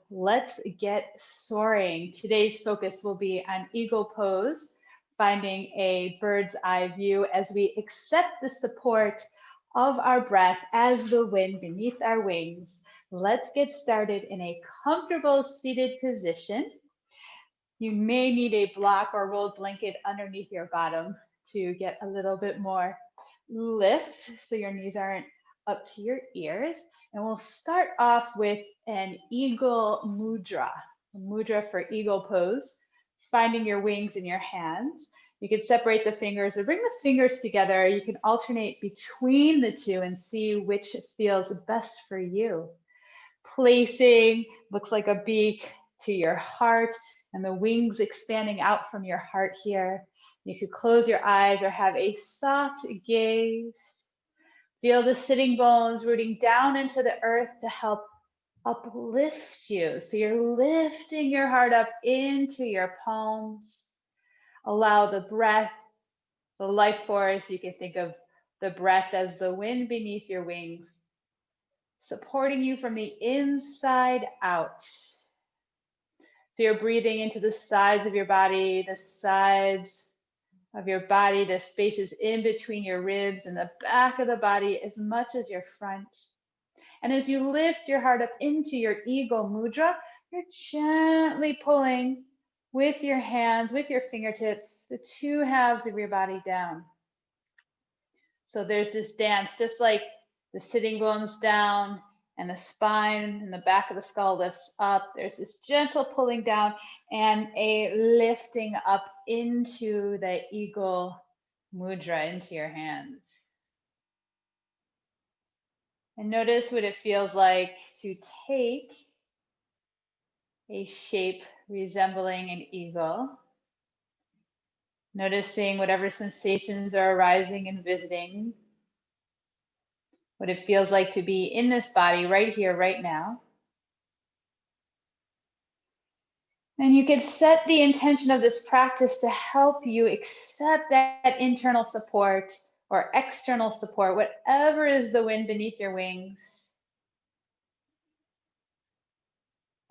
let's get soaring. Today's focus will be on eagle pose, finding a bird's eye view as we accept the support of our breath as the wind beneath our wings. Let's get started in a comfortable seated position. You may need a block or rolled blanket underneath your bottom to get a little bit more lift so your knees aren't up to your ears. And we'll start off with an eagle mudra, a mudra for eagle pose, finding your wings in your hands. You can separate the fingers or bring the fingers together. You can alternate between the two and see which feels best for you. Placing, looks like a beak to your heart and the wings expanding out from your heart here. You could close your eyes or have a soft gaze. Feel the sitting bones rooting down into the earth to help uplift you. So you're lifting your heart up into your palms. Allow the breath, the life force, you can think of the breath as the wind beneath your wings, supporting you from the inside out. So you're breathing into the sides of your body, the spaces in between your ribs and the back of the body as much as your front. And as you lift your heart up into your eagle mudra, you're gently pulling with your hands, with your fingertips, the two halves of your body down. So there's this dance, just like the sitting bones down and the spine and the back of the skull lifts up. There's this gentle pulling down and a lifting up into the eagle mudra, into your hands. And notice what it feels like to take a shape resembling an eagle. Noticing whatever sensations are arising and visiting. What it feels like to be in this body right here, right now. And you could set the intention of this practice to help you accept that internal support or external support, whatever is the wind beneath your wings.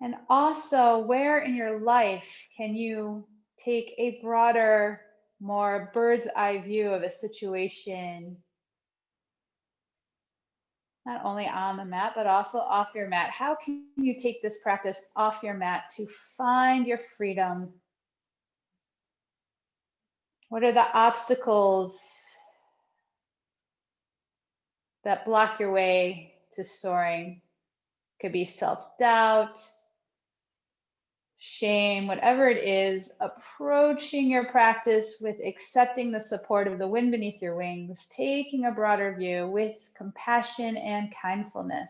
And also, where in your life can you take a broader, more bird's eye view of a situation, not only on the mat, but also off your mat? How can you take this practice off your mat to find your freedom? What are the obstacles that block your way to soaring? Could be self-doubt, shame, whatever it is. Approaching your practice with accepting the support of the wind beneath your wings, taking a broader view with compassion and kindfulness.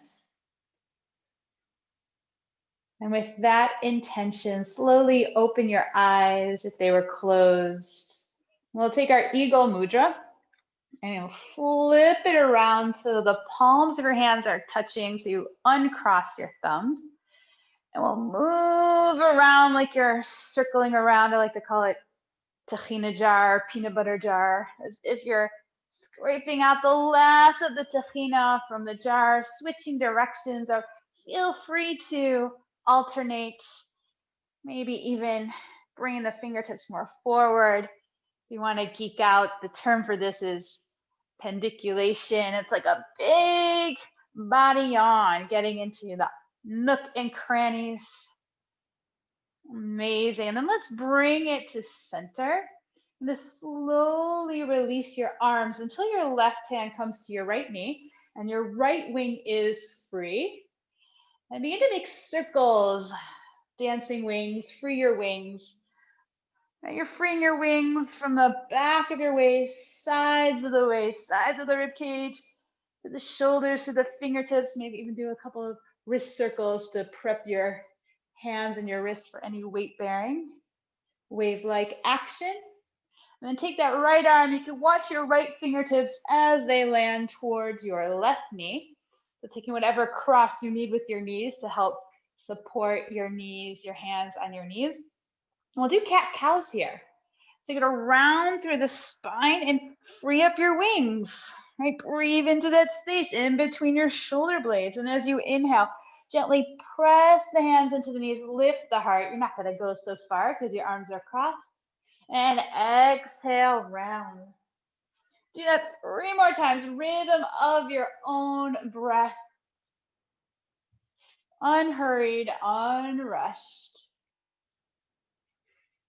And with that intention, slowly open your eyes if they were closed. We'll take our eagle mudra and you'll flip it around so the palms of your hands are touching, so you uncross your thumbs. And we'll move around like you're circling around. I like to call it tahina jar, peanut butter jar, as if you're scraping out the last of the tahina from the jar, switching directions, or feel free to alternate, maybe even bringing the fingertips more forward. If you want to geek out, the term for this is pendiculation. It's like a big body yawn, getting into the nook and crannies. Amazing. And then let's bring it to center. And just slowly release your arms until your left hand comes to your right knee and your right wing is free. And begin to make circles, dancing wings, free your wings. Now you're freeing your wings from the back of your waist, sides of the waist, sides of the rib cage, to the shoulders, to the fingertips. Maybe even do a couple of wrist circles to prep your hands and your wrists for any weight bearing. Wave-like action. And then take that right arm. You can watch your right fingertips as they land towards your left knee. So taking whatever cross you need with your knees to help support your knees, your hands on your knees. We'll do cat-cows here. So you're gonna round through the spine and free up your wings, right? Breathe into that space in between your shoulder blades. And as you inhale, Gently press the hands into the knees, lift the heart. You're not gonna go so far because your arms are crossed. And exhale, round. Do that 3 more times, rhythm of your own breath. Unhurried, unrushed.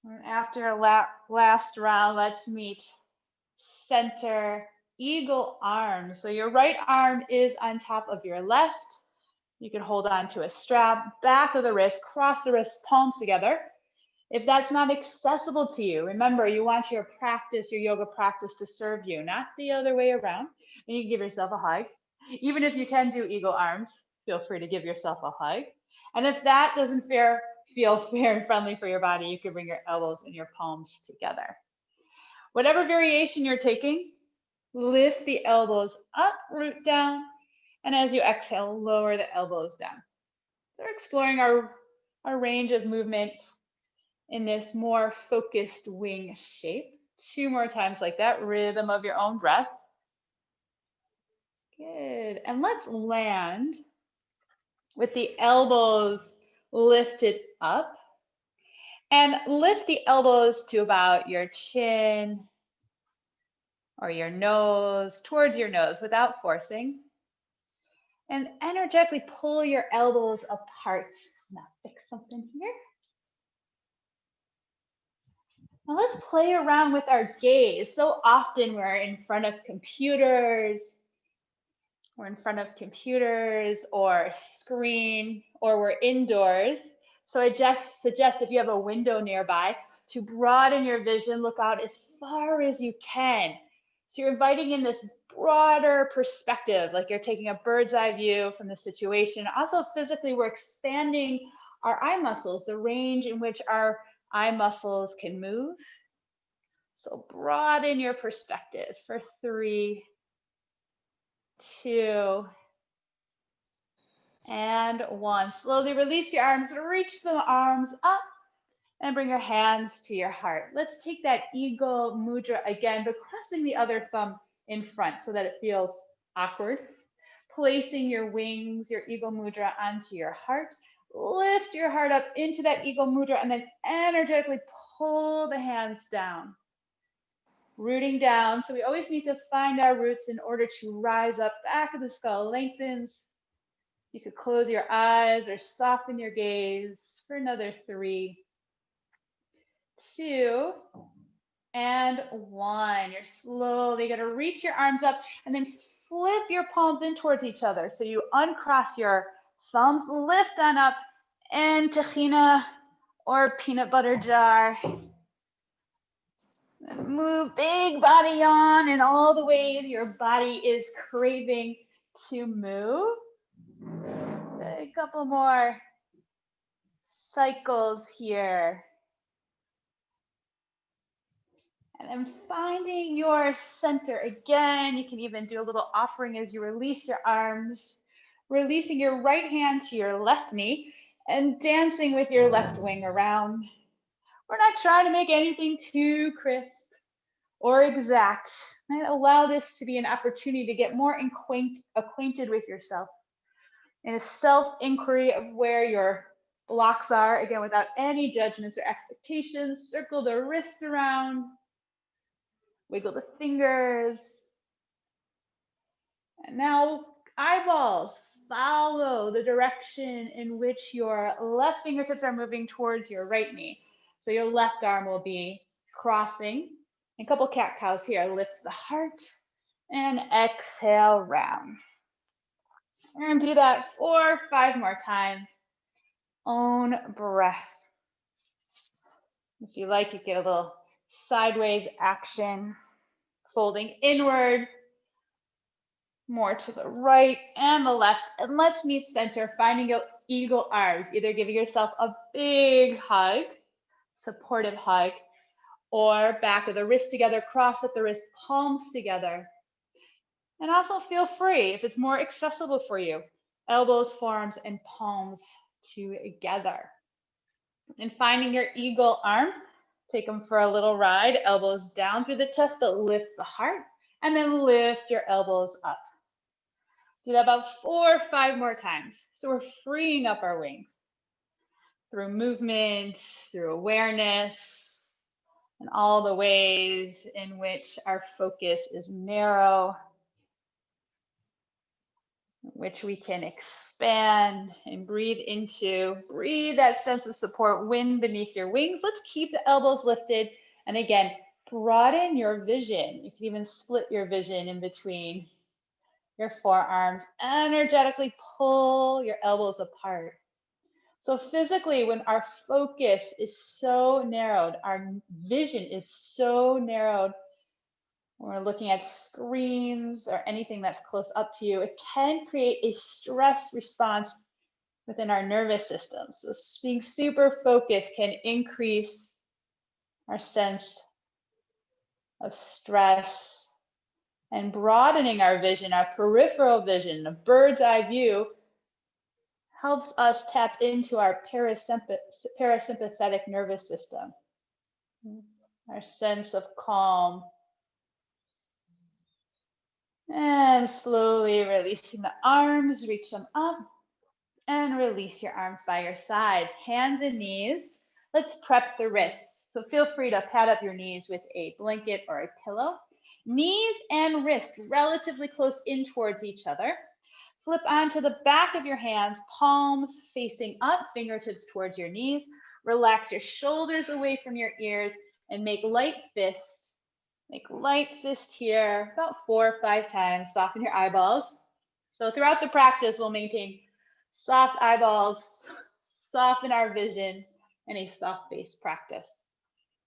And after last round, let's meet center eagle arm. So your right arm is on top of your left. You can hold on to a strap, back of the wrist, cross the wrists, palms together. If that's not accessible to you, remember you want your practice, your yoga practice to serve you, not the other way around. And you can give yourself a hug. Even if you can do eagle arms, feel free to give yourself a hug. And if that doesn't feel fair and friendly for your body, you can bring your elbows and your palms together. Whatever variation you're taking, lift the elbows up, root down, and as you exhale, lower the elbows down. So we're exploring our range of movement in this more focused wing shape. 2 more times like that, rhythm of your own breath. Good, and let's land with the elbows lifted up. And lift the elbows to about your chin or your nose, towards your nose without forcing. And energetically pull your elbows apart. Now fix something here. Now let's play around with our gaze. So often we're in front of computers, or a screen, or we're indoors. So I just suggest if you have a window nearby to broaden your vision, look out as far as you can. So you're inviting in this broader perspective, like you're taking a bird's eye view from the situation. Also physically, we're expanding our eye muscles, the range in which our eye muscles can move. So broaden your perspective for 3, 2, and 1. Slowly release your arms, reach the arms up, and bring your hands to your heart. Let's take that eagle mudra again, but crossing the other thumb in front so that it feels awkward. Placing your wings, your eagle mudra onto your heart. Lift your heart up into that eagle mudra and then energetically pull the hands down. Rooting down. So we always need to find our roots in order to rise up. Back of the skull lengthens. You could close your eyes or soften your gaze for another 3, 2, and 1. You're slowly going to reach your arms up and then flip your palms in towards each other. So you uncross your thumbs, lift on up, and tahina or peanut butter jar. Move big body on in all the ways your body is craving to move. A couple more cycles here. And then finding your center. Again, you can even do a little offering as you release your arms, releasing your right hand to your left knee and dancing with your left wing around. We're not trying to make anything too crisp or exact. And allow this to be an opportunity to get more acquainted with yourself in a self-inquiry of where your blocks are, again, without any judgments or expectations. Circle the wrist around, wiggle the fingers. And now eyeballs, follow the direction in which your left fingertips are moving towards your right knee. So your left arm will be crossing. A couple cat cows here. Lift the heart and exhale round. We're going to do that 4 or 5 more times. Own breath. If you like, you get a little sideways action, folding inward, more to the right and the left. And let's meet center, finding your eagle arms. Either giving yourself a big hug, supportive hug, or back of the wrist together, cross at the wrist, palms together. And also feel free, if it's more accessible for you, elbows, forearms, and palms together. And finding your eagle arms, take them for a little ride, elbows down through the chest, but lift the heart, and then lift your elbows up. Do that about 4 or 5 more times. So we're freeing up our wings through movement, through awareness, and all the ways in which our focus is narrow, which we can expand and breathe into. Breathe that sense of support, wind beneath your wings. Let's keep the elbows lifted. And again, broaden your vision. You can even split your vision in between your forearms. Energetically pull your elbows apart. So physically, when our focus is so narrowed, our vision is so narrowed, when we're looking at screens or anything that's close up to you, it can create a stress response within our nervous system. So being super focused can increase our sense of stress, and broadening our vision, our peripheral vision, a bird's eye view, helps us tap into our parasympathetic nervous system, our sense of calm. And slowly releasing the arms, reach them up and release your arms by your sides, hands and knees. Let's prep the wrists. So feel free to pad up your knees with a blanket or a pillow. Knees and wrists relatively close in towards each other. Flip onto the back of your hands, palms facing up, fingertips towards your knees. Relax your shoulders away from your ears and make light fist. Make light fist here about 4 or 5 times. Soften your eyeballs. So throughout the practice, we'll maintain soft eyeballs, soften our vision, and a soft face practice.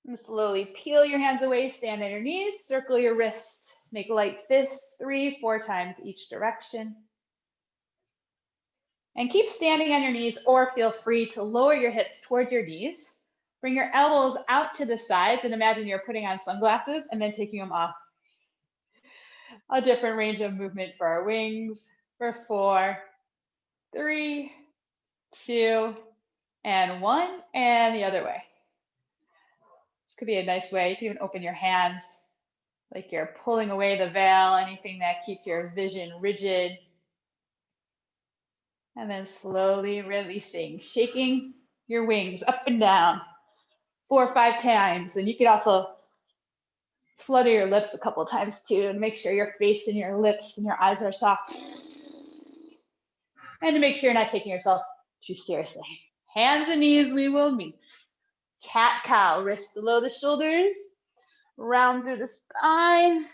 And slowly peel your hands away, stand on your knees, circle your wrists, make light fists 3 or 4 times each direction. And keep standing on your knees, or feel free to lower your hips towards your knees. Bring your elbows out to the sides and imagine you're putting on sunglasses and then taking them off. A different range of movement for our wings. For 4, 3, 2, and 1, and the other way. This could be a nice way. You can even open your hands like you're pulling away the veil, anything that keeps your vision rigid. And then slowly releasing, shaking your wings up and down 4 or 5 times. And you could also flutter your lips a couple of times too, and make sure your face and your lips and your eyes are soft. And to make sure you're not taking yourself too seriously. Hands and knees, we will meet. Cat cow, wrists below the shoulders, round through the spine,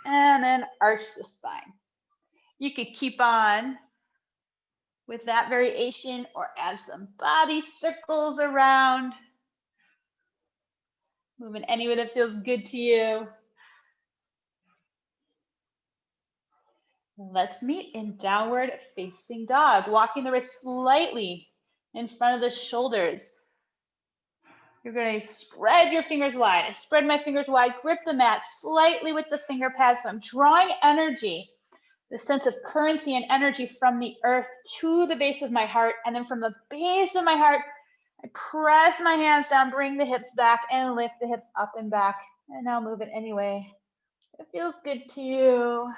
and then arch the spine. You could keep on with that variation or add some body circles around. Moving any way that feels good to you. Let's meet in downward facing dog, walking the wrists slightly in front of the shoulders. You're going to spread your fingers wide. I spread my fingers wide, grip the mat slightly with the finger pads. So I'm drawing energy, the sense of currency and energy from the earth to the base of my heart. And then from the base of my heart, I press my hands down, bring the hips back, and lift the hips up and back. And now move it anyway. It feels good to you.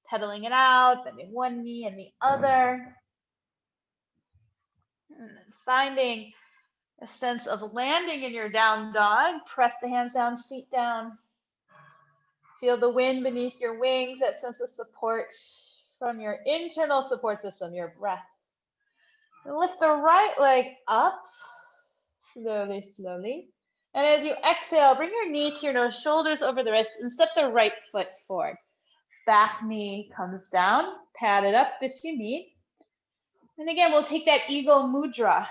Pedaling it out, bending one knee and the other. And then finding a sense of landing in your down dog. Press the hands down, feet down. Feel the wind beneath your wings, that sense of support from your internal support system, your breath. And lift the right leg up, slowly, slowly. And as you exhale, bring your knee to your nose, shoulders over the wrist, and step the right foot forward. Back knee comes down, pat it up if you need. And again, we'll take that eagle mudra.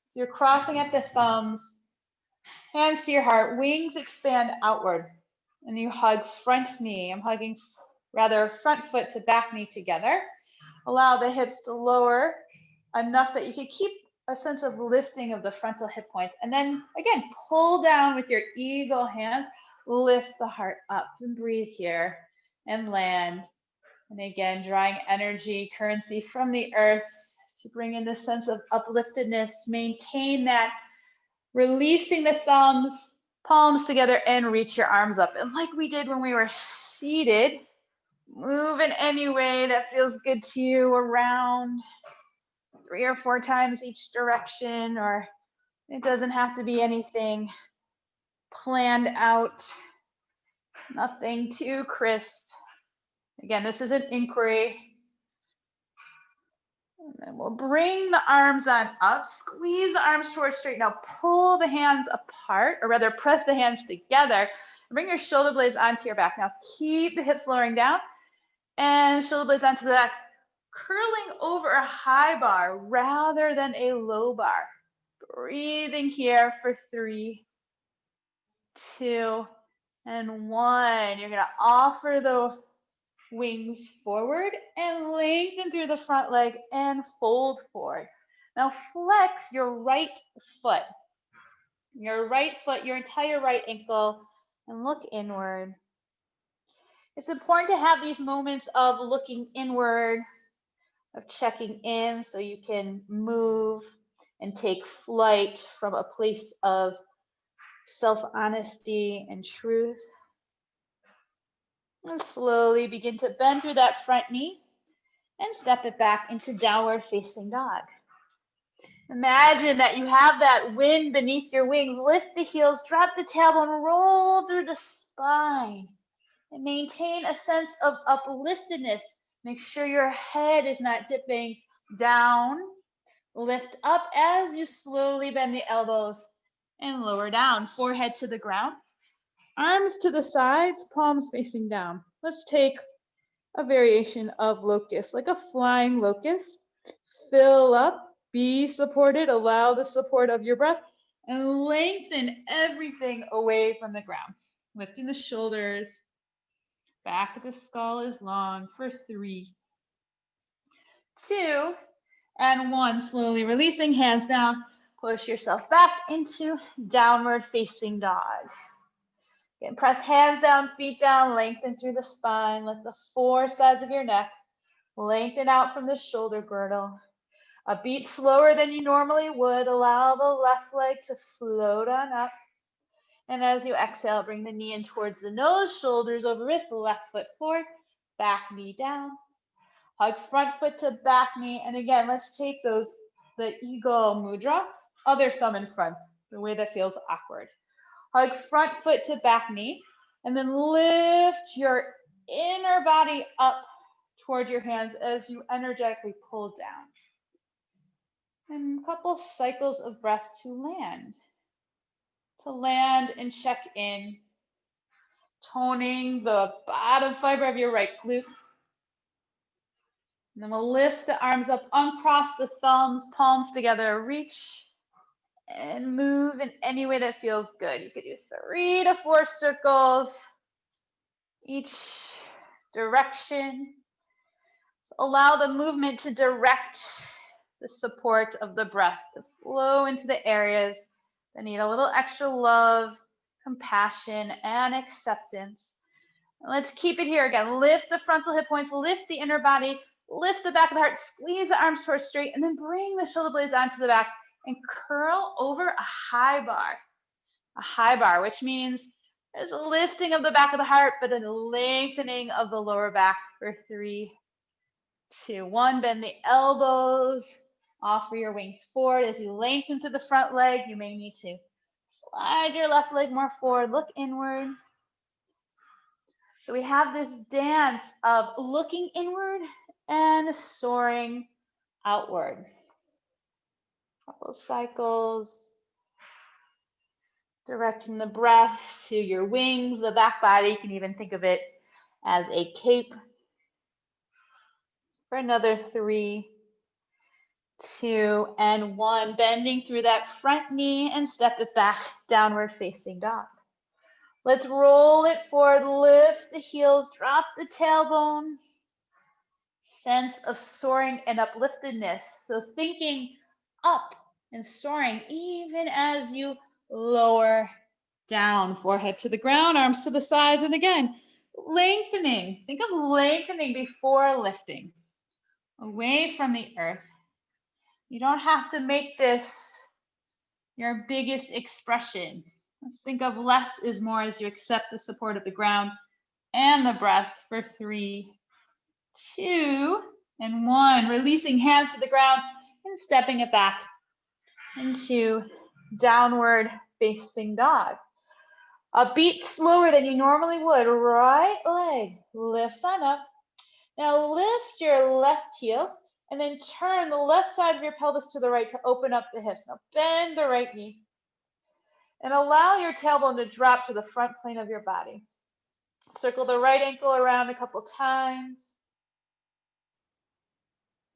So you're crossing at the thumbs, hands to your heart, wings expand outward. And you hug front knee. I'm hugging rather front foot to back knee together. Allow the hips to lower enough that you can keep a sense of lifting of the frontal hip points. And then again, pull down with your eagle hands, lift the heart up and breathe here and land. And again, drawing energy, currency from the earth to bring in the sense of upliftedness. Maintain that, releasing the thumbs, palms together, and reach your arms up. And like we did when we were seated, Move in any way that feels good to you around 3 or 4 times each direction, or it doesn't have to be anything planned out, nothing too crisp. Again, this is an inquiry. And then we'll bring the arms on up, squeeze the arms towards straight. Now pull the hands apart, or rather press the hands together. Bring your shoulder blades onto your back. Now keep the hips lowering down and shoulder blades onto the back, curling over a high bar rather than a low bar. Breathing here for 3, 2, and 1. You're going to offer the wings forward and lengthen through the front leg and fold forward. Now flex your right foot, your entire right ankle, and look inward. It's important to have these moments of looking inward, of checking in, so you can move and take flight from a place of self-honesty and truth. And slowly begin to bend through that front knee and step it back into downward facing dog. Imagine that you have that wind beneath your wings. Lift the heels, drop the tailbone, roll through the spine, and maintain a sense of upliftedness. Make sure your head is not dipping down. Lift up as you slowly bend the elbows and lower down. Forehead to the ground, arms to the sides, palms facing down. Let's take a variation of locust, like a flying locust. Fill up, be supported, allow the support of your breath, and lengthen everything away from the ground. Lifting the shoulders, back of the skull is long for 3, 2, and 1. Slowly releasing hands down. Push yourself back into downward facing dog. Again, press hands down, feet down, lengthen through the spine. Let the 4 sides of your neck lengthen out from the shoulder girdle. A beat slower than you normally would. Allow the left leg to float on up. And as you exhale, bring the knee in towards the nose, shoulders over wrists, left foot forward, back knee down. Hug front foot to back knee. And again, let's take the eagle mudra, other thumb in front, the way that feels awkward. Hug front foot to back knee, and then lift your inner body up towards your hands as you energetically pull down. And a couple cycles of breath to land. To land and check in, toning the bottom fiber of your right glute. And then we'll lift the arms up, uncross the thumbs, palms together, reach and move in any way that feels good. You could do 3 to 4 circles each direction. Allow the movement to direct the support of the breath to flow into the areas that need a little extra love, compassion, and acceptance. Let's keep it here again. Lift the frontal hip points, lift the inner body, lift the back of the heart, squeeze the arms towards straight, and then bring the shoulder blades onto the back and curl over a high bar. A high bar, which means there's a lifting of the back of the heart, but a lengthening of the lower back for 3, 2, 1. Bend the elbows. Offer your wings forward. As you lengthen through the front leg, you may need to slide your left leg more forward. Look inward. So we have this dance of looking inward and soaring outward. Couple cycles. Directing the breath to your wings, the back body. You can even think of it as a cape. For another 3, 2, and 1. Bending through that front knee and step it back, downward facing dog. Let's roll it forward, lift the heels, drop the tailbone. Sense of soaring and upliftedness. So thinking up and soaring even as you lower down. Forehead to the ground, arms to the sides, and again, lengthening. Think of lengthening before lifting. Away from the earth. You don't have to make this your biggest expression. Let's think of less is more as you accept the support of the ground and the breath for 3, 2, and 1. Releasing hands to the ground and stepping it back into downward facing dog. A beat slower than you normally would. Right leg lifts on up. Now lift your left heel and then turn the left side of your pelvis to the right to open up the hips. Now bend the right knee and allow your tailbone to drop to the front plane of your body. Circle the right ankle around a couple times.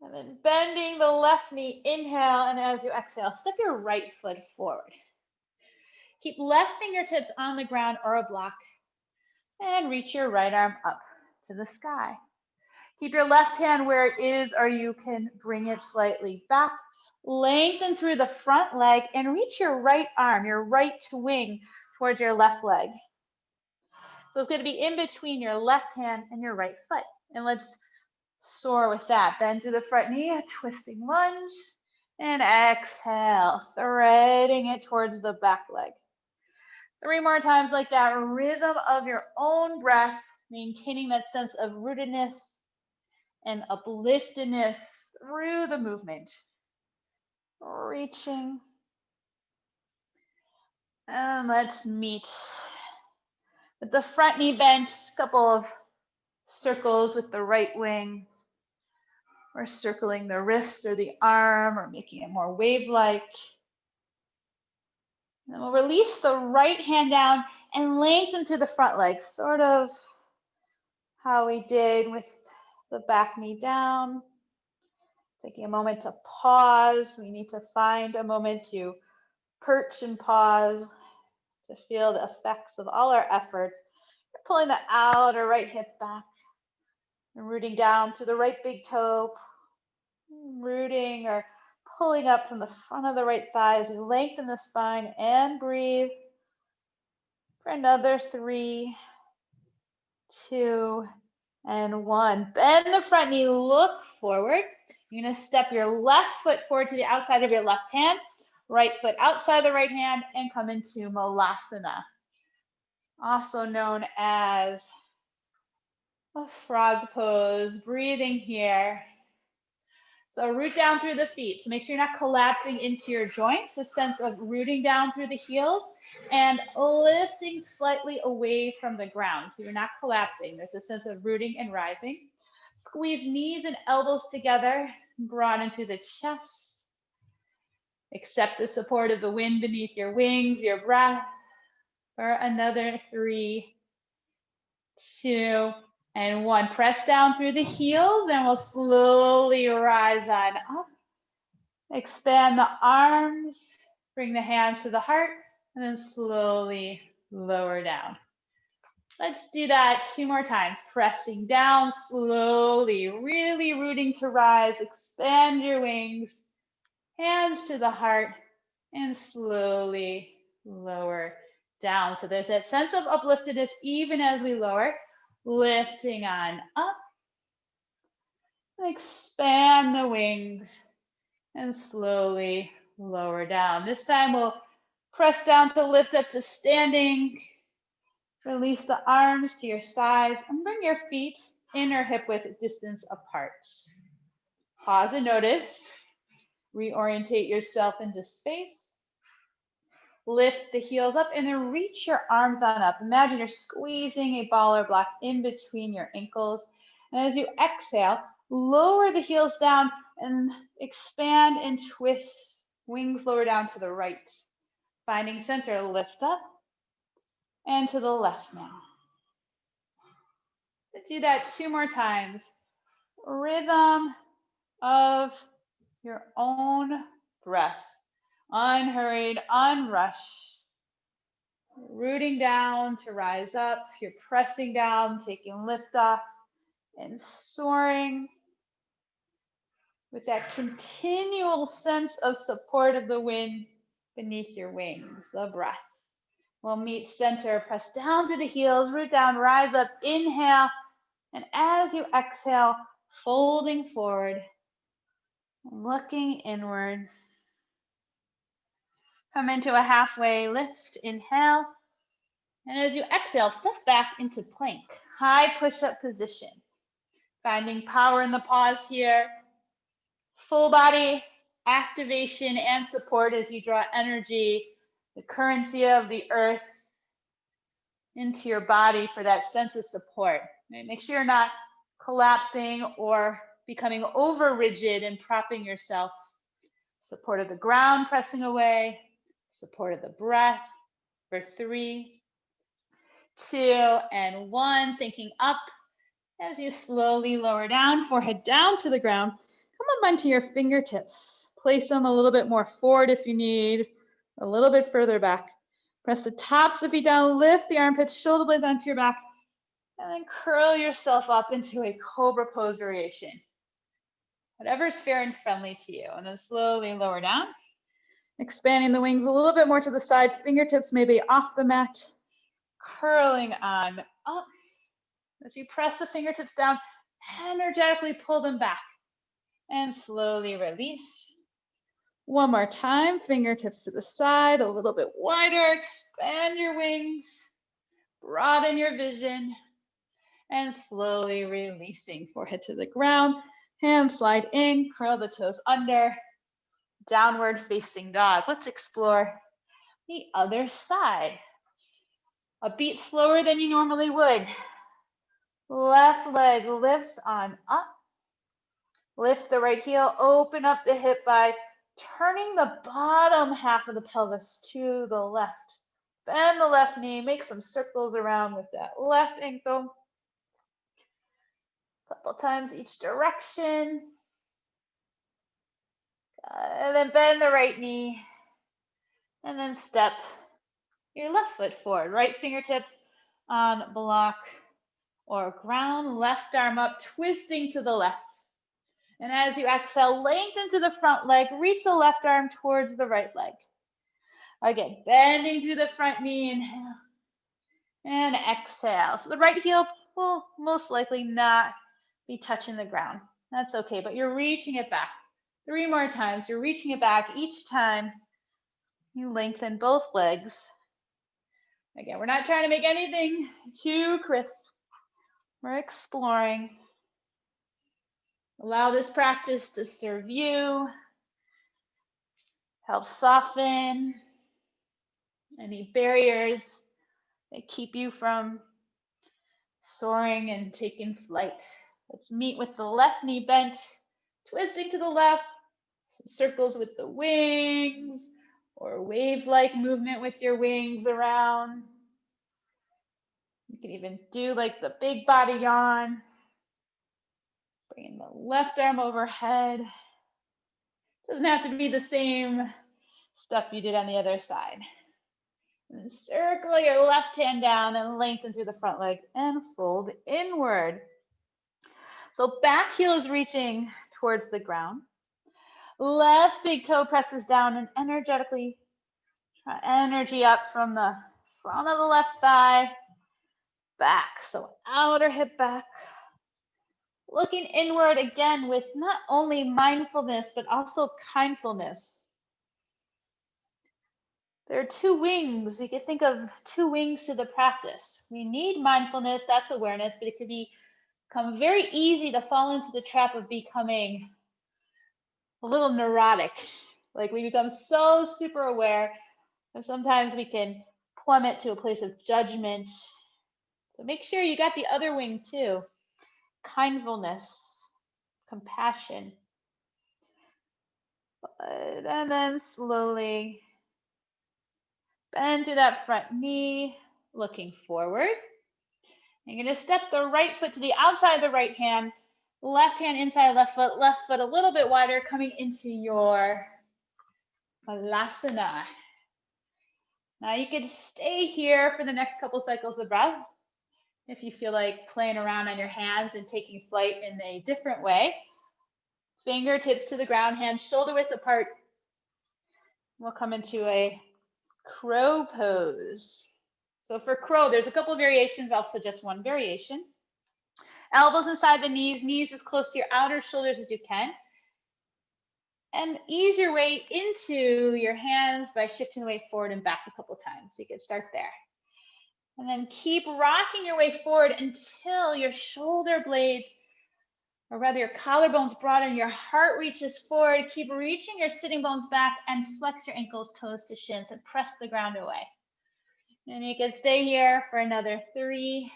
And then bending the left knee, inhale, and as you exhale, step your right foot forward. Keep left fingertips on the ground or a block, and reach your right arm up to the sky. Keep your left hand where it is, or you can bring it slightly back. Lengthen through the front leg and reach your right arm, your right wing, towards your left leg. So it's going to be in between your left hand and your right foot. And let's soar with that. Bend through the front knee, a twisting lunge, and exhale, threading it towards the back leg. 3 more times like that, rhythm of your own breath, maintaining that sense of rootedness and upliftedness through the movement. Reaching. And let's meet with the front knee bent, a couple of circles with the right wing, or circling the wrist or the arm, or making it more wave-like. And we'll release the right hand down and lengthen through the front leg, sort of how we did with the back knee down. Taking a moment to pause. We need to find a moment to perch and pause, to feel the effects of all our efforts. We're pulling the outer right hip back and rooting down through the right big toe, rooting or pulling up from the front of the right thigh as you lengthen the spine and breathe for another 3, 2, and 1. Bend the front knee, look forward. You're going to step your left foot forward to the outside of your left hand, right foot outside the right hand, and come into Malasana, also known as a frog pose. Breathing here. So root down through the feet. So make sure you're not collapsing into your joints. A sense of rooting down through the heels and lifting slightly away from the ground. So you're not collapsing. There's a sense of rooting and rising. Squeeze knees and elbows together. Broaden through the chest. Accept the support of the wind beneath your wings, your breath. For another 3, 2, and 1. Press down through the heels and we'll slowly rise on up. Expand the arms, bring the hands to the heart, and then slowly lower down. Let's do that 2 more times. Pressing down slowly, really rooting to rise. Expand your wings, hands to the heart, and slowly lower down. So there's that sense of upliftedness even as we lower. Lifting on up. Expand the wings and slowly lower down. This time we'll press down to lift up to standing. Release the arms to your sides and bring your feet in or hip width distance apart. Pause and notice. Reorientate yourself into space. Lift the heels up and then reach your arms on up. Imagine you're squeezing a ball or block in between your ankles. And as you exhale, lower the heels down and expand and twist. Wings lower down to the right. Finding center, lift up and to the left now. Let's do that 2 more times. Rhythm of your own breath. Unhurried, unrushed. Rooting down to rise up. You're pressing down, taking lift off, and soaring with that continual sense of support of the wind beneath your wings, the breath. We'll meet center, press down to the heels, root down, rise up, inhale, and as you exhale, folding forward, looking inward. Come into a halfway lift, inhale. And as you exhale, step back into plank, high push-up position. Finding power in the pause here. Full body activation and support as you draw energy, the currency of the earth into your body for that sense of support. Right? Make sure you're not collapsing or becoming over rigid and propping yourself. Support of the ground pressing away, support of the breath for 3, 2, and 1. Thinking up as you slowly lower down, forehead down to the ground. Come up onto your fingertips. Place them a little bit more forward if you need, a little bit further back. Press the tops of the feet down, lift the armpits, shoulder blades onto your back, and then curl yourself up into a cobra pose variation. Whatever is fair and friendly to you. And then slowly lower down. Expanding the wings a little bit more to the side, fingertips maybe off the mat, curling on up. As you press the fingertips down, energetically pull them back and slowly release. One more time, fingertips to the side, a little bit wider, expand your wings, broaden your vision, and slowly releasing, forehead to the ground, hands slide in, curl the toes under, downward facing dog. Let's explore the other side. A beat slower than you normally would. Left leg lifts on up. Lift the right heel, open up the hip by turning the bottom half of the pelvis to the left. Bend the left knee, make some circles around with that left ankle. A couple times each direction. And then bend the right knee. And then step your left foot forward. Right fingertips on block or ground. Left arm up, twisting to the left. And as you exhale, lengthen to the front leg, reach the left arm towards the right leg. Again, bending through the front knee, inhale, and exhale. So the right heel will most likely not be touching the ground. That's okay, but you're reaching it back. 3 more times, you're reaching it back. Each time you lengthen both legs. Again, we're not trying to make anything too crisp. We're exploring. Allow this practice to serve you. Help soften any barriers that keep you from soaring and taking flight. Let's meet with the left knee bent, twisting to the left, some circles with the wings, or wave-like movement with your wings around. You can even do like the big body yawn. Bringing the left arm overhead. Doesn't have to be the same stuff you did on the other side. And circle your left hand down and lengthen through the front leg and fold inward. So back heel is reaching towards the ground. Left big toe presses down and energetically draw energy up from the front of the left thigh back. So outer hip back. Looking inward again with not only mindfulness, but also kindfulness. There are 2 wings. You can think of 2 wings to the practice. We need mindfulness, that's awareness, but it can become very easy to fall into the trap of becoming a little neurotic. Like we become so super aware that sometimes we can plummet to a place of judgment. So make sure you got the other wing too. Kindfulness, compassion. And then slowly bend through that front knee, looking forward. You're going to step the right foot to the outside of the right hand, left hand inside left foot a little bit wider, coming into your Malasana. Now you can stay here for the next couple cycles of breath if you feel like playing around on your hands and taking flight in a different way. Fingertips to the ground, hands shoulder width apart. We'll come into a crow pose. So for crow, there's a couple of variations. I'll suggest one variation. Elbows inside the knees, knees as close to your outer shoulders as you can. And ease your way into your hands by shifting the weight forward and back a couple times. So you can start there. And then keep rocking your way forward until your shoulder blades or rather your collarbones broaden, your heart reaches forward. Keep reaching your sitting bones back and flex your ankles, toes to shins and press the ground away. And you can stay here for another 3,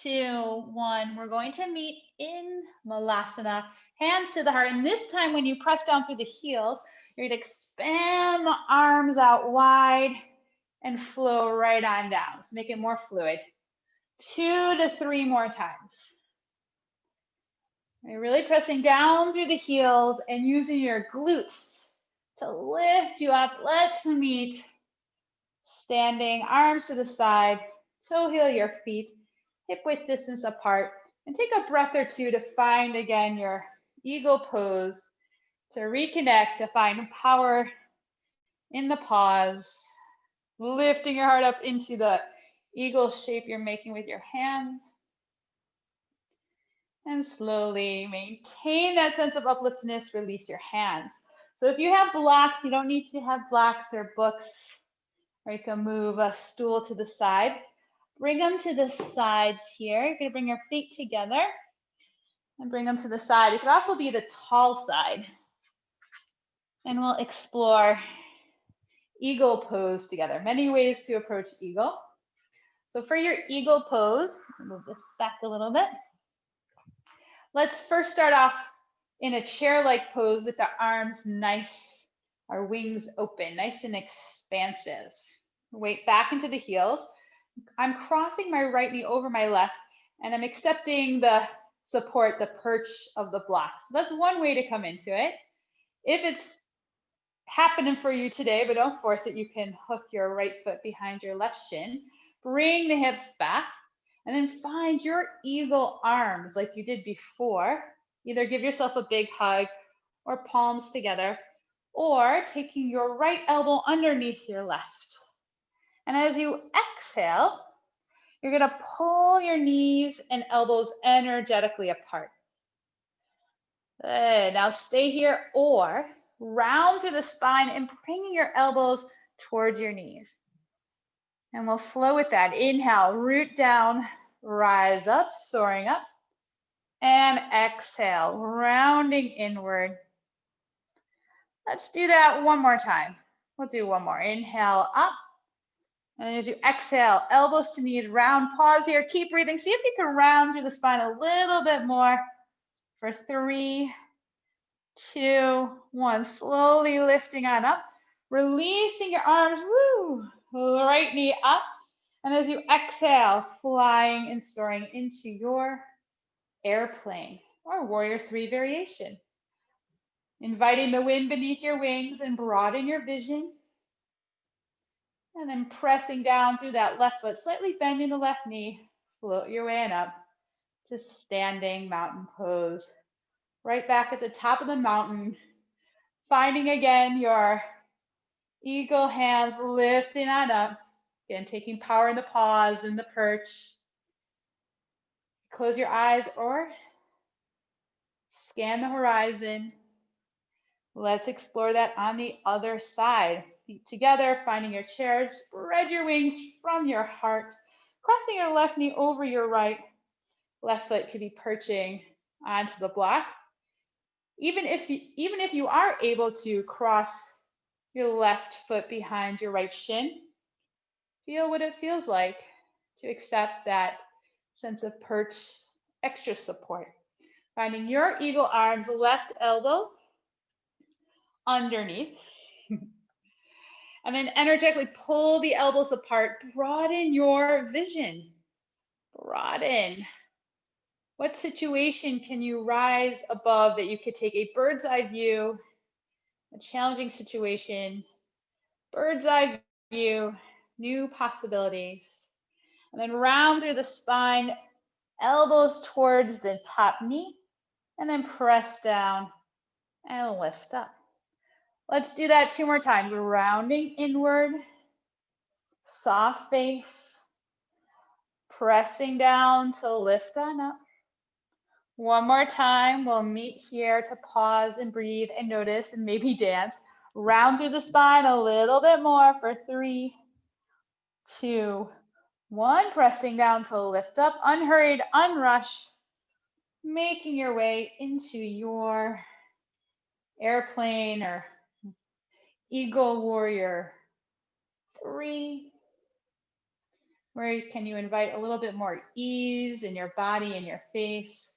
2, 1. We're going to meet in Malasana, hands to the heart. And this time when you press down through the heels, you're going to expand the arms out wide and flow right on down. So make it more fluid. 2 to 3 more times. You're really pressing down through the heels and using your glutes to lift you up. Let's meet standing, arms to the side, toe heel your feet, hip width distance apart, and take a breath or two to find again your eagle pose, to reconnect, to find power in the pause, lifting your heart up into the eagle shape you're making with your hands. And slowly maintain that sense of upliftedness, release your hands. So if you have blocks, you don't need to have blocks or books, or you can move a stool to the side. Bring them to the sides here. You're going to bring your feet together and bring them to the side. It could also be the tall side. And we'll explore eagle pose together. Many ways to approach eagle. So for your eagle pose, move this back a little bit. Let's first start off in a chair-like pose with the arms nice, our wings open, nice and expansive. Weight back into the heels. I'm crossing my right knee over my left, and I'm accepting the support, the perch of the blocks. That's one way to come into it. If it's happening for you today, but don't force it, you can hook your right foot behind your left shin. Bring the hips back. And then find your eagle arms like you did before. Either give yourself a big hug or palms together, or taking your right elbow underneath your left. And as you exhale, you're going to pull your knees and elbows energetically apart. Good. Now stay here or round through the spine and bringing your elbows towards your knees. And we'll flow with that. Inhale, root down, rise up, soaring up. And exhale, rounding inward. Let's do that one more time. We'll do one more. Inhale up. And as you exhale, elbows to knees, round, pause here. Keep breathing. See if you can round through the spine a little bit more for 3, 2, 1. Slowly lifting on up. Releasing your arms. Woo. Right knee up. And as you exhale, flying and soaring into your airplane or warrior 3 variation. Inviting the wind beneath your wings and broaden your vision. And then pressing down through that left foot, slightly bending the left knee, float your way on up to standing mountain pose. Right back at the top of the mountain, finding again your eagle hands lifting on up. Again, taking power in the pause and the perch. Close your eyes or scan the horizon. Let's explore that on the other side. Feet together, finding your chair. Spread your wings from your heart. Crossing your left knee over your right. Left foot could be perching onto the block. Even if you are able to cross your left foot behind your right shin, feel what it feels like to accept that sense of perch, extra support. Finding your eagle arms, left elbow underneath. And then energetically pull the elbows apart. Broaden your vision. Broaden. What situation can you rise above that you could take a bird's eye view, a challenging situation, bird's eye view, new possibilities. And then round through the spine, elbows towards the top knee, and then press down and lift up. Let's do that 2 more times. Rounding inward, soft face, pressing down to lift on up. One more time. We'll meet here to pause and breathe and notice and maybe dance. Round through the spine a little bit more for 3, 2, 1. Pressing down to lift up, unhurried, unrushed. making your way into your airplane or eagle warrior 3, where can you invite a little bit more ease in your body and your face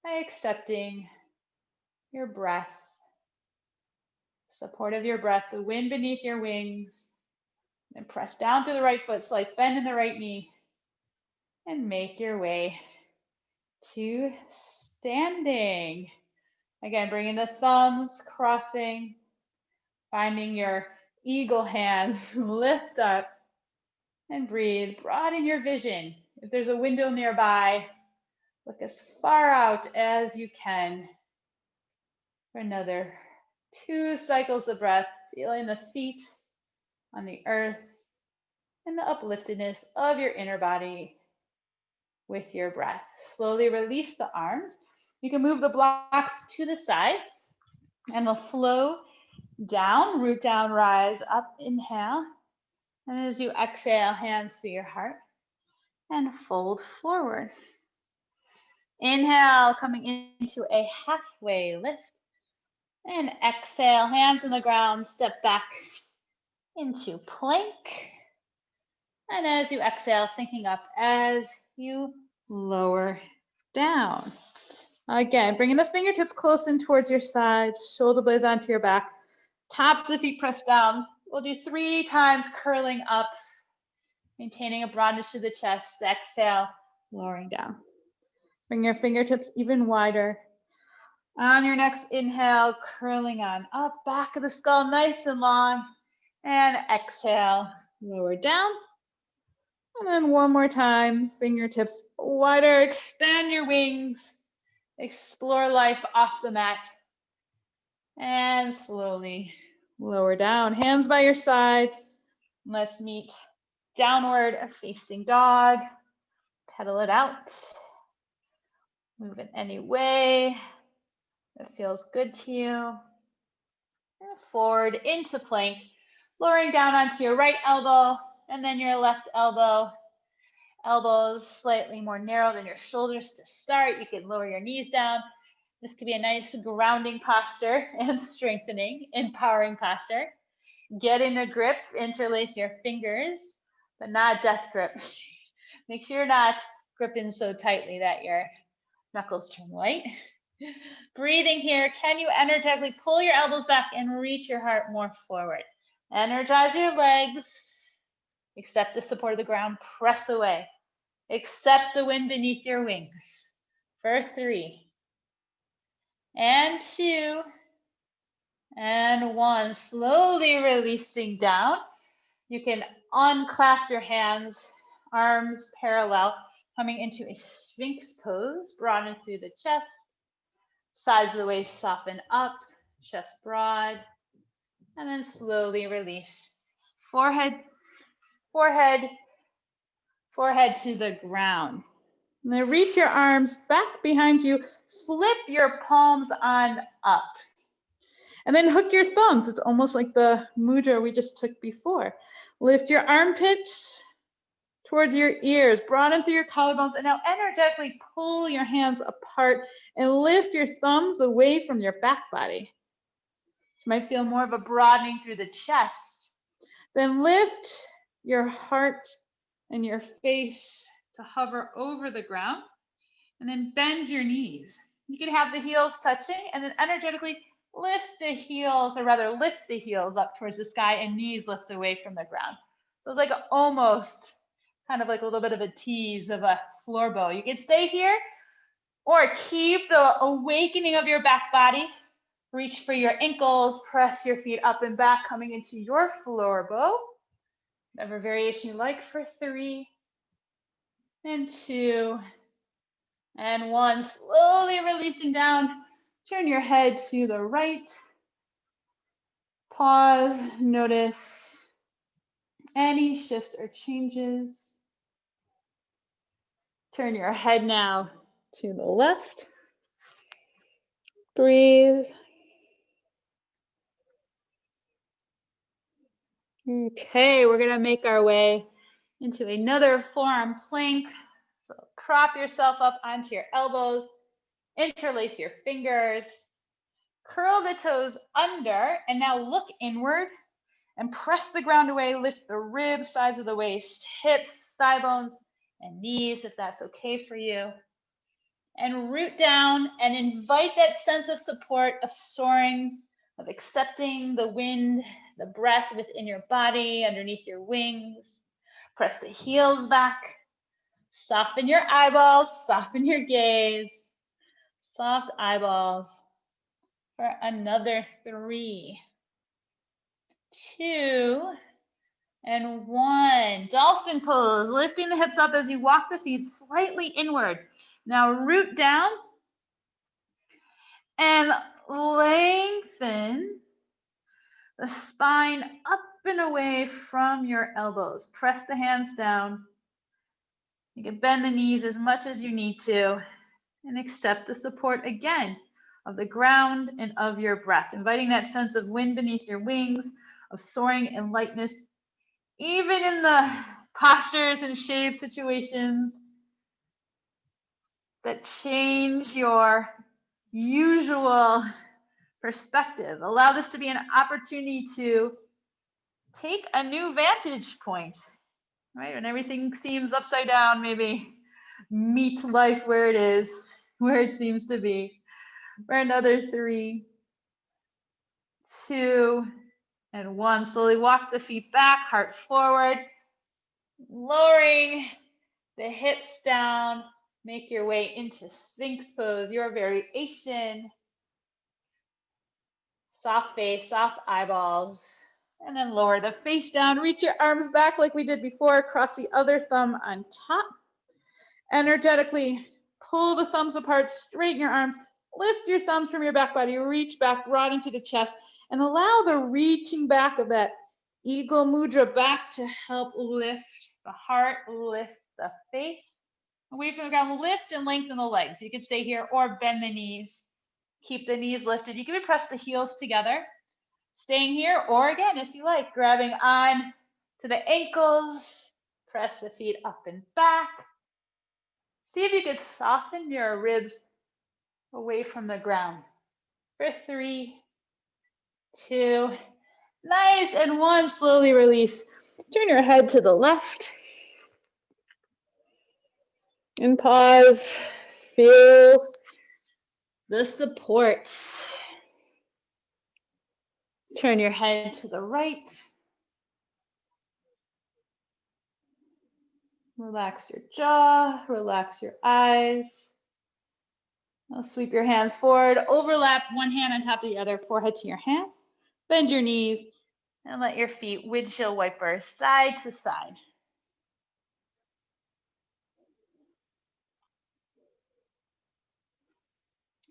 by accepting your breath, support of your breath, the wind beneath your wings, and press down through the right foot, slight bend in the right knee, and make your way to standing. Again, bringing the thumbs, crossing, finding your eagle hands, lift up and breathe. Broaden your vision. If there's a window nearby, look as far out as you can for another 2 cycles of breath, feeling the feet on the earth and the upliftedness of your inner body with your breath. Slowly release the arms. You can move the blocks to the sides and they'll flow down, root down, rise up, inhale. And as you exhale, hands to your heart and fold forward. Inhale, coming into a halfway lift. And exhale, hands on the ground, step back into plank. And as you exhale, thinking up as you lower down. Again, bringing the fingertips close in towards your sides, shoulder blades onto your back, tops of the feet pressed down. We'll do 3 times curling up, maintaining a broadness to the chest. Exhale, lowering down. Bring your fingertips even wider. On your next inhale, curling on up, back of the skull nice and long. And exhale, lower down. And then one more time, fingertips wider, expand your wings, explore life off the mat. And slowly lower down, hands by your sides. Let's meet downward facing dog. Pedal it out. Move it any way that feels good to you. And forward into plank, lowering down onto your right elbow and then your left elbow. Elbows slightly more narrow than your shoulders to start. You can lower your knees down. This could be a nice grounding posture and strengthening, empowering posture. Get in a grip, interlace your fingers, but not death grip. Make sure you're not gripping so tightly that your knuckles turn white. Breathing here, can you energetically pull your elbows back and reach your heart more forward? Energize your legs. Accept the support of the ground. Press away. Accept the wind beneath your wings. For 3. And 2. And 1. Slowly releasing down. You can unclasp your hands, arms parallel, coming into a Sphinx Pose. Broaden through the chest. Sides of the waist soften up, chest broad. And then slowly release. Forehead to the ground. And then reach your arms back behind you. Flip your palms on up. And then hook your thumbs. It's almost like the mudra we just took before. Lift your armpits towards your ears. Broaden through your collarbones. And now energetically pull your hands apart and lift your thumbs away from your back body. This might feel more of a broadening through the chest. Then lift your heart and your face to hover over the ground. And then bend your knees. You can have the heels touching and then energetically lift the heels, or rather lift the heels up towards the sky and knees lift away from the ground. So it's like almost kind of like a little bit of a tease of a floor bow. You can stay here or keep the awakening of your back body. Reach for your ankles, press your feet up and back, coming into your floor bow. Whatever variation you like for 3 and 2 and 1. Slowly releasing down. Turn your head to the right. Pause, notice any shifts or changes. Turn your head now to the left. Breathe. Okay, we're gonna make our way into another forearm plank. So prop yourself up onto your elbows. Interlace your fingers. Curl the toes under and now look inward and press the ground away. Lift the ribs, sides of the waist, hips, thigh bones, and knees if that's okay for you. And root down and invite that sense of support, of soaring, of accepting the wind, the breath within your body, underneath your wings. Press the heels back. Soften your eyeballs, soften your gaze. Soft eyeballs for another 3, 2, and 1. Dolphin pose, lifting the hips up as you walk the feet slightly inward. Now root down and lengthen the spine up and away from your elbows. Press the hands down. You can bend the knees as much as you need to and accept the support again of the ground and of your breath, inviting that sense of wind beneath your wings, of soaring and lightness, even in the postures and shade situations that change your usual perspective. Allow this to be an opportunity to take a new vantage point, right? When everything seems upside down, maybe meet life where it is, where it seems to be. For another 3, 2, and 1. Slowly walk the feet back, heart forward, lowering the hips down. Make your way into Sphinx Pose, your variation. Soft face, soft eyeballs. And then lower the face down. Reach your arms back like we did before. Cross the other thumb on top. Energetically pull the thumbs apart, straighten your arms. Lift your thumbs from your back body. Reach back, broaden through the chest. And allow the reaching back of that Eagle Mudra back to help lift the heart, lift the face. Away from the ground, lift and lengthen the legs. You can stay here or bend the knees. Keep the knees lifted. You can press the heels together. Staying here, or again, if you like, grabbing on to the ankles. Press the feet up and back. See if you could soften your ribs away from the ground. For 3, 2, nice, and 1, slowly release. Turn your head to the left. And pause. Feel the support. Turn your head to the right. Relax your jaw, relax your eyes. Now sweep your hands forward, overlap one hand on top of the other, forehead to your hand. Bend your knees and let your feet windshield wiper side to side.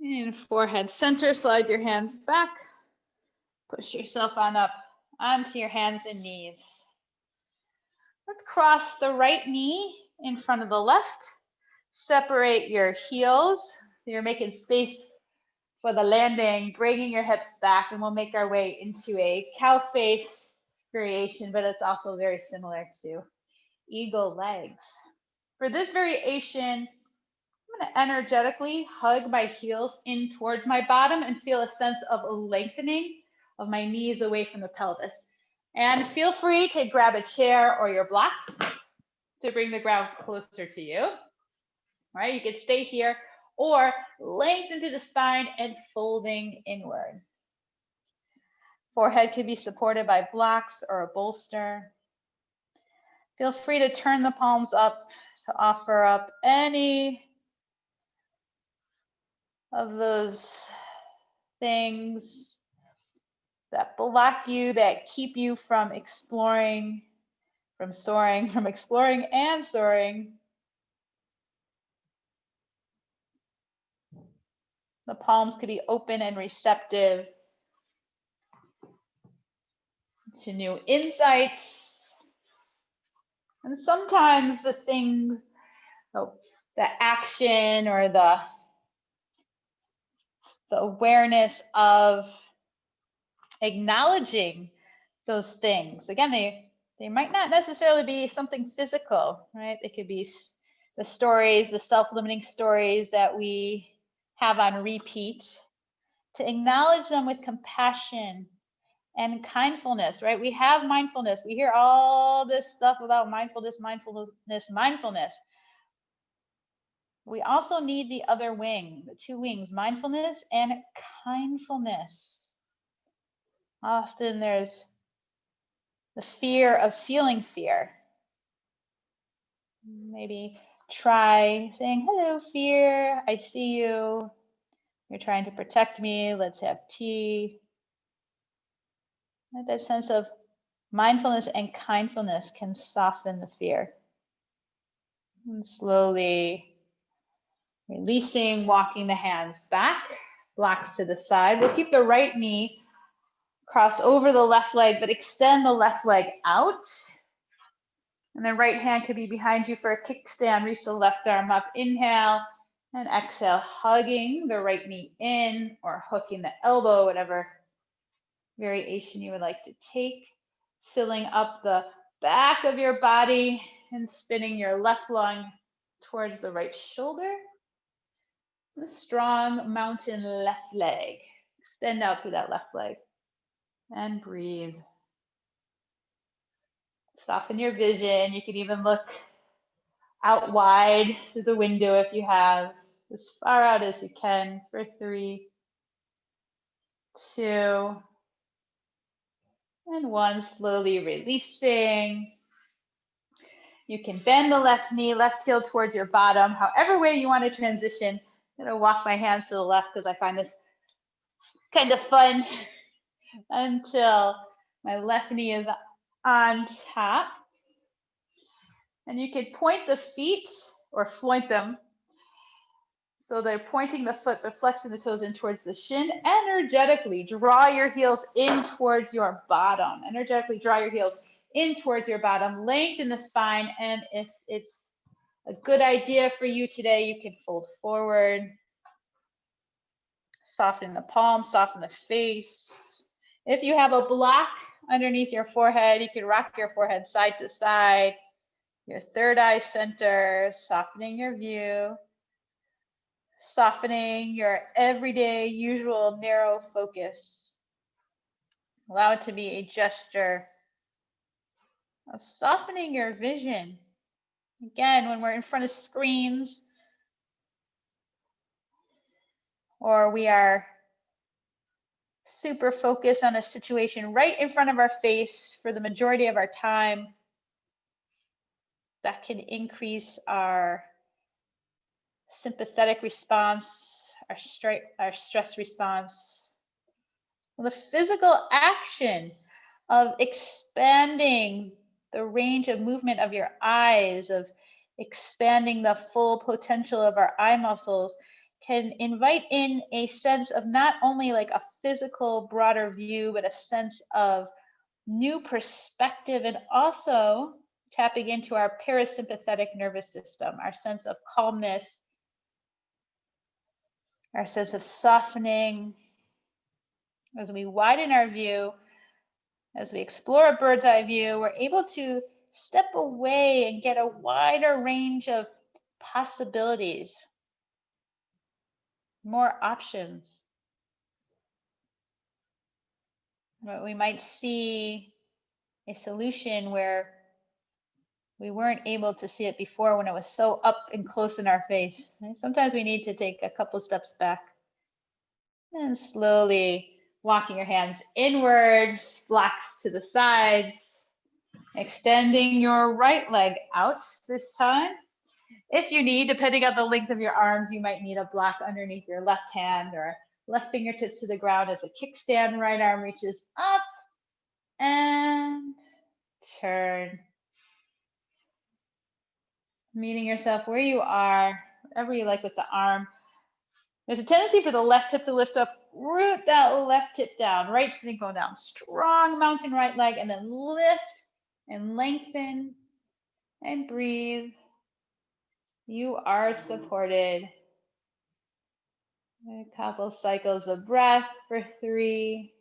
And forehead center, slide your hands back. Push yourself on up onto your hands and knees. Let's cross the right knee in front of the left. Separate your heels. So you're making space for the landing, bringing your hips back, and we'll make our way into a cow face variation, but it's also very similar to eagle legs. For this variation, I'm going to energetically hug my heels in towards my bottom and feel a sense of a lengthening of my knees away from the pelvis. And feel free to grab a chair or your blocks to bring the ground closer to you. All right, you can stay here or lengthen through the spine and folding inward. Forehead could be supported by blocks or a bolster. Feel free to turn the palms up to offer up any of those things that block you, that keep you from exploring, from soaring, from exploring and soaring. The palms could be open and receptive to new insights. And sometimes the thing, the action or the awareness of acknowledging those things. Again, they might not necessarily be something physical, right? They could be the stories, the self-limiting stories that we have on repeat, to acknowledge them with compassion and kindfulness, right? We have mindfulness. We hear all this stuff about mindfulness, mindfulness, mindfulness. We also need the other wing, the two wings, mindfulness and kindfulness. Often there's the fear of feeling fear. Maybe try saying, hello, fear, I see you. You're trying to protect me. Let's have tea. That sense of mindfulness and kindfulness can soften the fear. And slowly releasing, walking the hands back, blocks to the side. We'll keep the right knee crossed over the left leg, but extend the left leg out. And then right hand could be behind you for a kickstand. Reach the left arm up. Inhale and exhale, hugging the right knee in or hooking the elbow, whatever variation you would like to take. Filling up the back of your body and spinning your left lung towards the right shoulder. The strong mountain left leg. Extend out through that left leg and breathe. Soften your vision. You can even look out wide through the window if you have, as far out as you can for 3, 2, and 1. Slowly releasing. You can bend the left knee, left heel towards your bottom, however way you want to transition. I'm going to walk my hands to the left because I find this kind of fun until my left knee is on top. And you can point the feet or floint them. So they're pointing the foot, but flexing the toes in towards the shin. Energetically draw your heels in towards your bottom. Energetically draw your heels in towards your bottom. Lengthen the spine. And if it's a good idea for you today, you can fold forward. Soften the palms, soften the face. If you have a block underneath your forehead, you can rock your forehead side to side. Your third eye center, softening your view. Softening your everyday, usual narrow focus. Allow it to be a gesture of softening your vision. Again, when we're in front of screens or we are super focused on a situation right in front of our face for the majority of our time, that can increase our sympathetic response, our stress response. The physical action of expanding the range of movement of your eyes, of expanding the full potential of our eye muscles, can invite in a sense of not only like a physical broader view, but a sense of new perspective, and also tapping into our parasympathetic nervous system, our sense of calmness, our sense of softening. As we widen our view, as we explore a bird's eye view, we're able to step away and get a wider range of possibilities, more options. We might see a solution where we weren't able to see it before when it was so up and close in our face. Sometimes we need to take a couple steps back and slowly walking your hands inwards, blocks to the sides, extending your right leg out this time. If you need, depending on the length of your arms, you might need a block underneath your left hand or left fingertips to the ground as a kickstand. Right arm reaches up and turn. Meeting yourself where you are, whatever you like with the arm. There's a tendency for the left hip to lift up, root that left hip down, right sitting bone down, strong mountain right leg, and then lift and lengthen and breathe. You are supported. A couple cycles of breath for 3,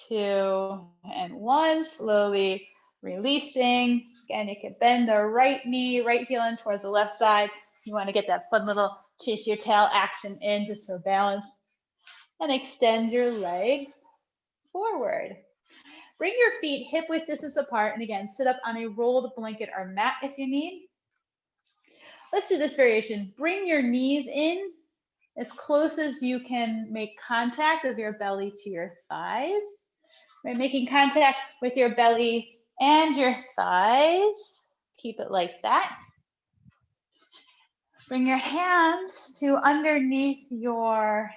2, and 1. Slowly releasing. Again, you can bend the right knee, right heel in towards the left side. You want to get that fun little Chase your tail action in just for balance. And extend your legs forward. Bring your feet hip width distance apart. And again, sit up on a rolled blanket or mat if you need. Let's do this variation. Bring your knees in as close as you can make contact of your belly to your thighs. Right, making contact with your belly and your thighs. Keep it like that. Bring your hands to underneath your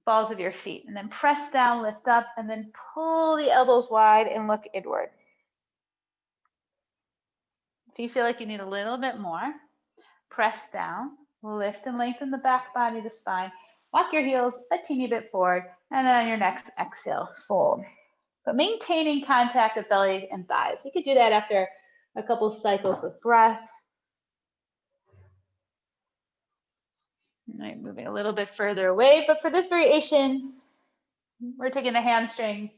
balls of your feet, and then press down, lift up, and then pull the elbows wide and look inward. If you feel like you need a little bit more, press down, lift and lengthen the back body, the spine. Walk your heels a teeny bit forward, and then on your next exhale, fold. But maintaining contact with belly and thighs. You could do that after a couple cycles of breath. Right, moving a little bit further away, but for this variation, we're taking the hamstrings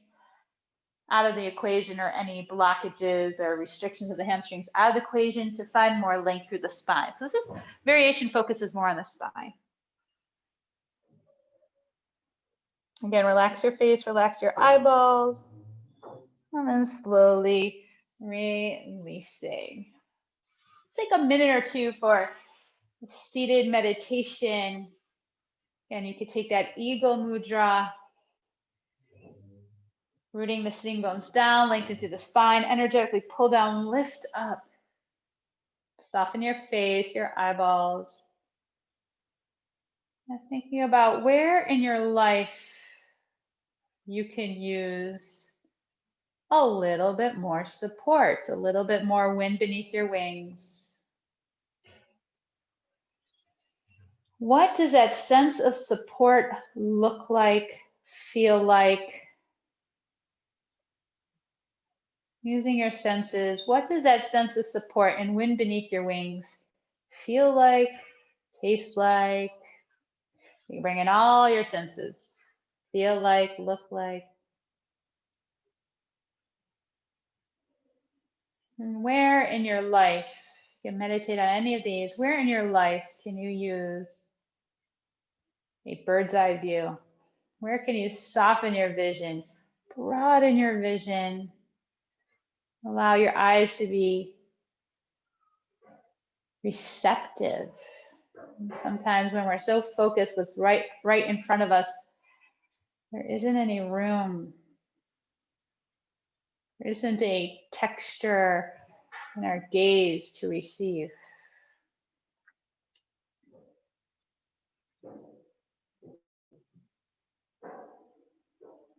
out of the equation, or any blockages or restrictions of the hamstrings out of the equation, to find more length through the spine. So this variation focuses more on the spine. Again, relax your face, relax your eyeballs, and then slowly releasing. Take a minute or two for seated meditation. Again, you could take that eagle mudra, rooting the sitting bones down, lengthen through the spine, energetically pull down, lift up. Soften your face, your eyeballs. And thinking about where in your life you can use a little bit more support, a little bit more wind beneath your wings. What does that sense of support look like, feel like? Using your senses, what does that sense of support and wind beneath your wings feel like, taste like? You bring in all your senses. Feel like, look like. And where in your life, you can meditate on any of these, where in your life can you use a bird's eye view? Where can you soften your vision, broaden your vision, allow your eyes to be receptive? And sometimes when we're so focused what's right in front of us, there isn't any room. There isn't a texture in our gaze to receive.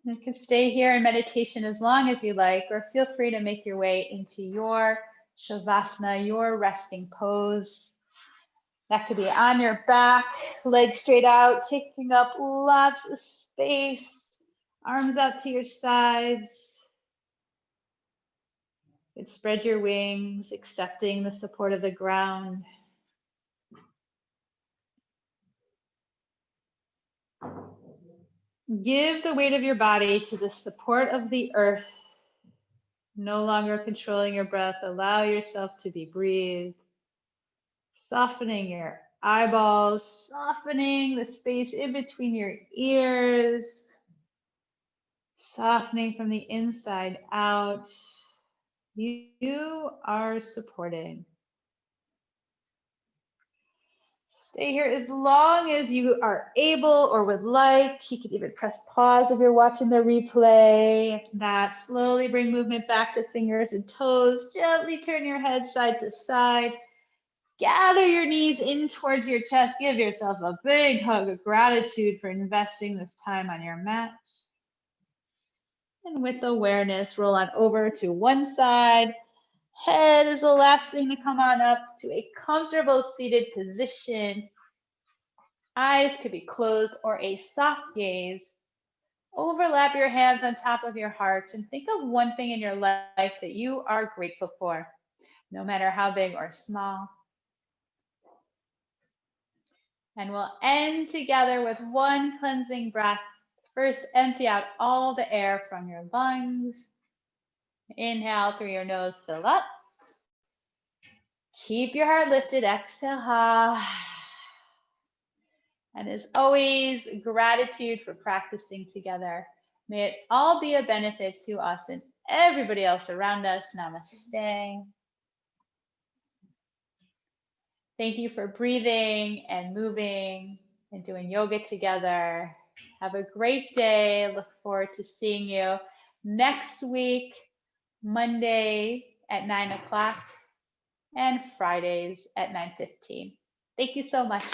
You can stay here in meditation as long as you like, or feel free to make your way into your Savasana, your resting pose. That could be on your back, legs straight out, taking up lots of space, arms out to your sides. You can spread your wings, accepting the support of the ground. Give the weight of your body to the support of the earth. No longer controlling your breath. Allow yourself to be breathed. Softening your eyeballs, softening the space in between your ears. Softening from the inside out. You are supported. Stay here as long as you are able or would like. You can even press pause if you're watching the replay. That slowly bring movement back to fingers and toes. Gently turn your head side to side. Gather your knees in towards your chest. Give yourself a big hug of gratitude for investing this time on your mat. And with awareness, roll on over to one side. Head is the last thing to come on up to a comfortable seated position. Eyes could be closed or a soft gaze. Overlap your hands on top of your heart and think of one thing in your life that you are grateful for, no matter how big or small. And we'll end together with one cleansing breath. First, empty out all the air from your lungs. Inhale through your nose, fill up. Keep your heart lifted, exhale. And as always, gratitude for practicing together. May it all be a benefit to us and everybody else around us. Namaste. Thank you for breathing and moving and doing yoga together. Have a great day. Look forward to seeing you next week, Monday at 9 o'clock and Fridays at 9:15. Thank you so much.